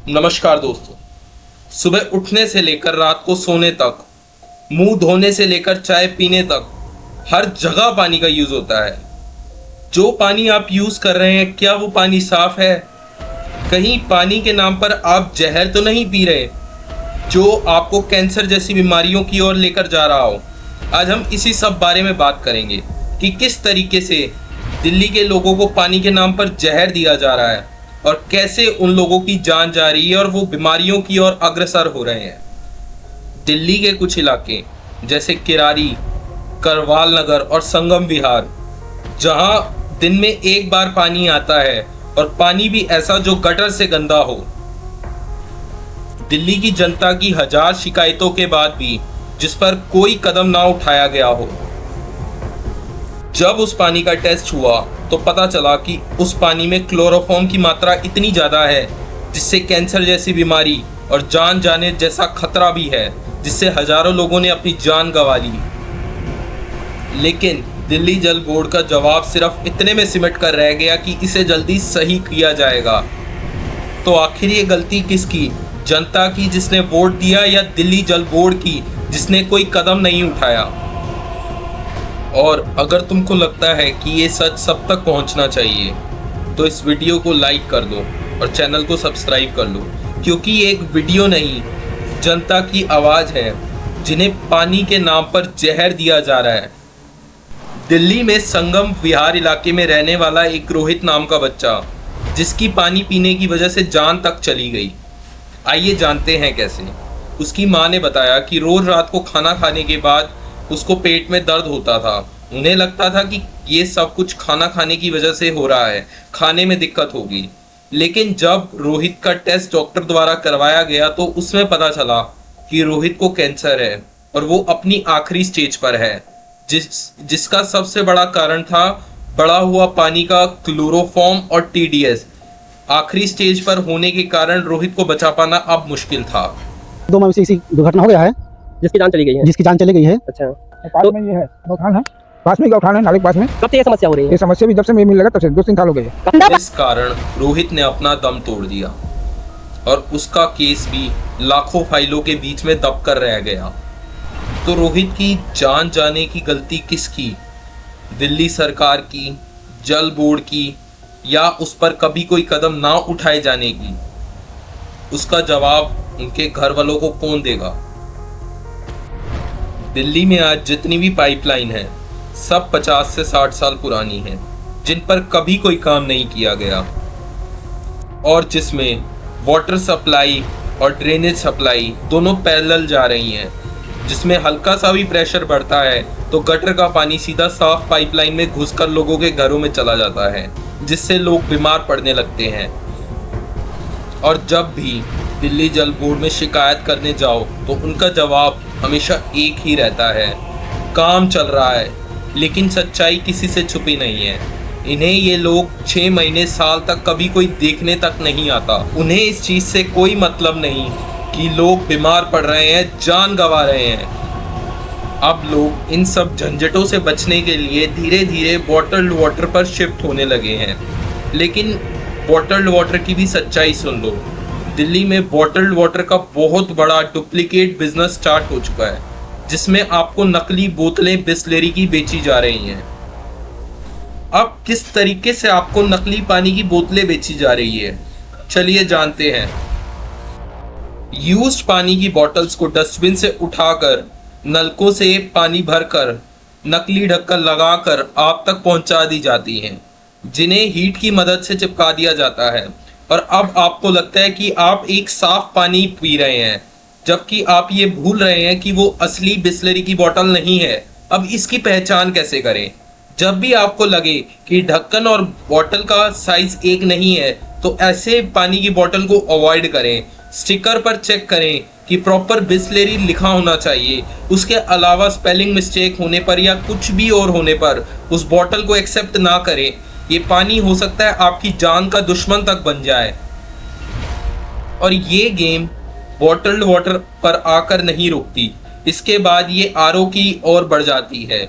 नमस्कार दोस्तों। सुबह उठने से लेकर रात को सोने तक, मुंह धोने से लेकर चाय पीने तक हर जगह पानी का यूज होता है। जो पानी आप यूज कर रहे हैं, क्या वो पानी साफ है? कहीं पानी के नाम पर आप जहर तो नहीं पी रहे जो आपको कैंसर जैसी बीमारियों की ओर लेकर जा रहा हो? आज हम इसी सब बारे में बात करेंगे कि किस तरीके से दिल्ली के लोगों को पानी के नाम पर जहर दिया जा रहा है और कैसे उन लोगों की जान जा रही है और वो बीमारियों की ओर अग्रसर हो रहे हैं। दिल्ली के कुछ इलाके जैसे किरारी, करवाल नगर और संगम विहार, जहां दिन में एक बार पानी आता है और पानी भी ऐसा जो गटर से गंदा हो। दिल्ली की जनता की हजार शिकायतों के बाद भी जिस पर कोई कदम ना उठाया गया हो। जब उस पानी का टेस्ट हुआ तो पता चला कि उस पानी में क्लोरोफॉर्म की मात्रा इतनी ज़्यादा है जिससे कैंसर जैसी बीमारी और जान जाने जैसा खतरा भी है, जिससे हजारों लोगों ने अपनी जान गंवा ली। लेकिन दिल्ली जल बोर्ड का जवाब सिर्फ इतने में सिमट कर रह गया कि इसे जल्दी सही किया जाएगा। तो आखिर ये गलती किसकी? जनता की जिसने वोट दिया या दिल्ली जल बोर्ड की जिसने कोई कदम नहीं उठाया? और अगर तुमको लगता है कि ये सच सब तक पहुंचना चाहिए तो इस वीडियो को लाइक कर दो और चैनल को सब्सक्राइब कर लो, क्योंकि ये एक वीडियो नहीं, जनता की आवाज़ है जिन्हें पानी के नाम पर जहर दिया जा रहा है। दिल्ली में संगम विहार इलाके में रहने वाला एक रोहित नाम का बच्चा, जिसकी पानी पीने की वजह से जान तक चली गई। आइए जानते हैं कैसे। उसकी माँ ने बताया कि रोज रात को खाना खाने के बाद उसको पेट में दर्द होता था। उन्हें लगता था कि ये सब कुछ खाना खाने की वजह से हो रहा है, खाने में दिक्कत होगी। लेकिन जब रोहित का टेस्ट डॉक्टर द्वारा करवाया गया तो उसमें पता चला कि रोहित को कैंसर है और वो अपनी आखिरी स्टेज पर है, जिसका सबसे बड़ा कारण था बढ़ा हुआ पानी का क्लोरोफॉर्म और टीडीएस। आखिरी स्टेज पर होने के कारण रोहित को बचा पाना अब मुश्किल था। 2 माह से इसी दुर्घटना हो गया है, जिसकी जान चली गई है। जिसकी जान चली गई है। अच्छा, पास में ये है गौठान है, पास में गौठान है, नाले के पास में। कब से ये समस्या हो रही है? ये समस्या भी जब से मैं मिल लगा तब से 2-3 साल हो गए। इस कारण रोहित ने अपना दम तोड़ दिया और उसका केस भी लाखों फाइलों के बीच में दब कर रह गया। तो रोहित की जान जाने की गलती किसकी? दिल्ली सरकार की, जल बोर्ड की, या उस पर कभी कोई कदम ना उठाए जाने की? उसका जवाब उनके घर वालों को कौन देगा? दिल्ली में आज जितनी भी पाइपलाइन है सब 50 से 60 साल पुरानी हैं, जिन पर कभी कोई काम नहीं किया गया और जिसमें वाटर सप्लाई और ड्रेनेज सप्लाई दोनों पैरेलल जा रही हैं। जिसमें हल्का सा भी प्रेशर बढ़ता है तो गटर का पानी सीधा साफ पाइपलाइन में घुसकर लोगों के घरों में चला जाता है, जिससे लोग बीमार पड़ने लगते हैं। और जब भी दिल्ली जल बोर्ड में शिकायत करने जाओ तो उनका जवाब हमेशा एक ही रहता है, काम चल रहा है। लेकिन सच्चाई किसी से छुपी नहीं है। इन्हें ये लोग 6 महीने साल तक कभी कोई देखने तक नहीं आता। उन्हें इस चीज़ से कोई मतलब नहीं कि लोग बीमार पड़ रहे हैं, जान गंवा रहे हैं। अब लोग इन सब झंझटों से बचने के लिए धीरे धीरे बॉटल्ड वाटर पर शिफ्ट होने लगे हैं। लेकिन बॉटल्ड वाटर की भी सच्चाई सुन लो। दिल्ली में बॉटल्ड वाटर का बहुत बड़ा डुप्लीकेट बिजनेस स्टार्ट हो चुका है, जिसमें आपको नकली बोतलें बिस्लेरी की बेची जा रही हैं। अब किस तरीके से आपको नकली पानी की बोतलें बेची जा रही है, चलिए जानते हैं। यूज्ड पानी की बॉटल्स को डस्टबिन से उठाकर नलकों से पानी भरकर नकली ढक्कन लगाकर आप तक पहुंचा दी जाती हैं, जिन्हें हीट की मदद से चिपका दिया जाता है। और अब आपको लगता है कि आप एक साफ पानी पी रहे हैं, जबकि आप ये भूल रहे हैं कि वो असली बिस्लरी की बोतल नहीं है। अब इसकी पहचान कैसे करें? जब भी आपको लगे कि ढक्कन और बोतल का साइज एक नहीं है तो ऐसे पानी की बोतल को अवॉइड करें। स्टिकर पर चेक करें कि प्रॉपर बिस्लेरी लिखा होना चाहिए। उसके अलावा स्पेलिंग मिस्टेक होने पर या कुछ भी और होने पर उस बोतल को एक्सेप्ट ना करें। ये पानी हो सकता है आपकी जान का दुश्मन तक बन जाए। और ये गेम बॉटल्ड वाटर पर आकर नहीं रुकती, इसके बाद ये आरओ की ओर बढ़ जाती है।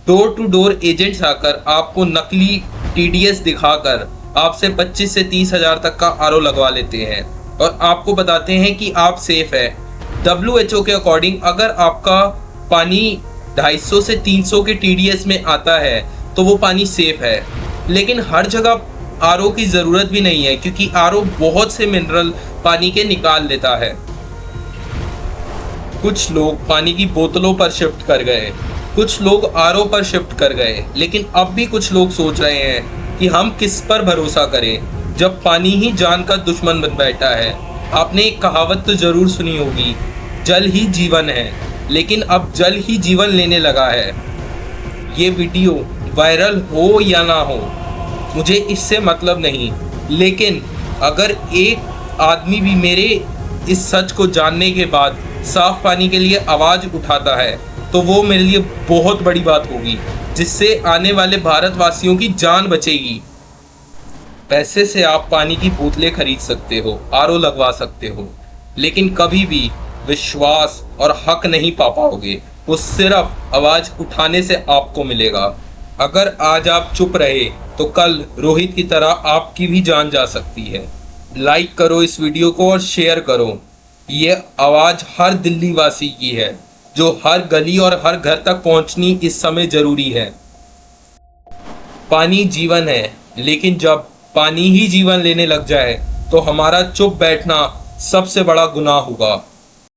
डोर टू डोर एजेंट्स आकर आपको नकली टीडीएस दिखाकर आपसे 25 से 30 हज़ार तक का आरओ लगवा लेते हैं और आपको बताते हैं कि आप सेफ है। WHO के अकॉर्डिंग अगर आपका पानी 250 से 300 के TDS में आता है तो वो पानी सेफ है। लेकिन हर जगह RO की ज़रूरत भी नहीं है, क्योंकि RO बहुत से मिनरल पानी के निकाल लेता है। कुछ लोग पानी की बोतलों पर शिफ्ट कर गए, कुछ लोग RO पर शिफ्ट कर गए, लेकिन अब भी कुछ लोग सोच रहे हैं कि हम किस पर भरोसा करें जब पानी ही जान का दुश्मन बन बैठा है। आपने एक कहावत तो जरूर सुनी होगी, जल ही जीवन है, लेकिन अब जल ही जीवन लेने लगा है। ये वीडियो वायरल हो या ना हो मुझे इससे मतलब नहीं, लेकिन अगर एक आदमी भी मेरे इस सच को जानने के बाद साफ पानी के लिए आवाज़ उठाता है तो वो मेरे लिए बहुत बड़ी बात होगी, जिससे आने वाले भारतवासियों की जान बचेगी। पैसे से आप पानी की बोतलें खरीद सकते हो, RO लगवा सकते हो, लेकिन कभी भी विश्वास और हक नहीं पा पाओगे। वो सिर्फ आवाज़ उठाने से आपको मिलेगा। अगर आज आप चुप रहे तो कल रोहित की तरह आपकी भी जान जा सकती है। लाइक करो इस वीडियो को और शेयर करो। ये आवाज़ हर दिल्ली वासी की है, जो हर गली और हर घर तक पहुंचनी इस समय जरूरी है। पानी जीवन है, लेकिन जब पानी ही जीवन लेने लग जाए तो हमारा चुप बैठना सबसे बड़ा गुनाह होगा।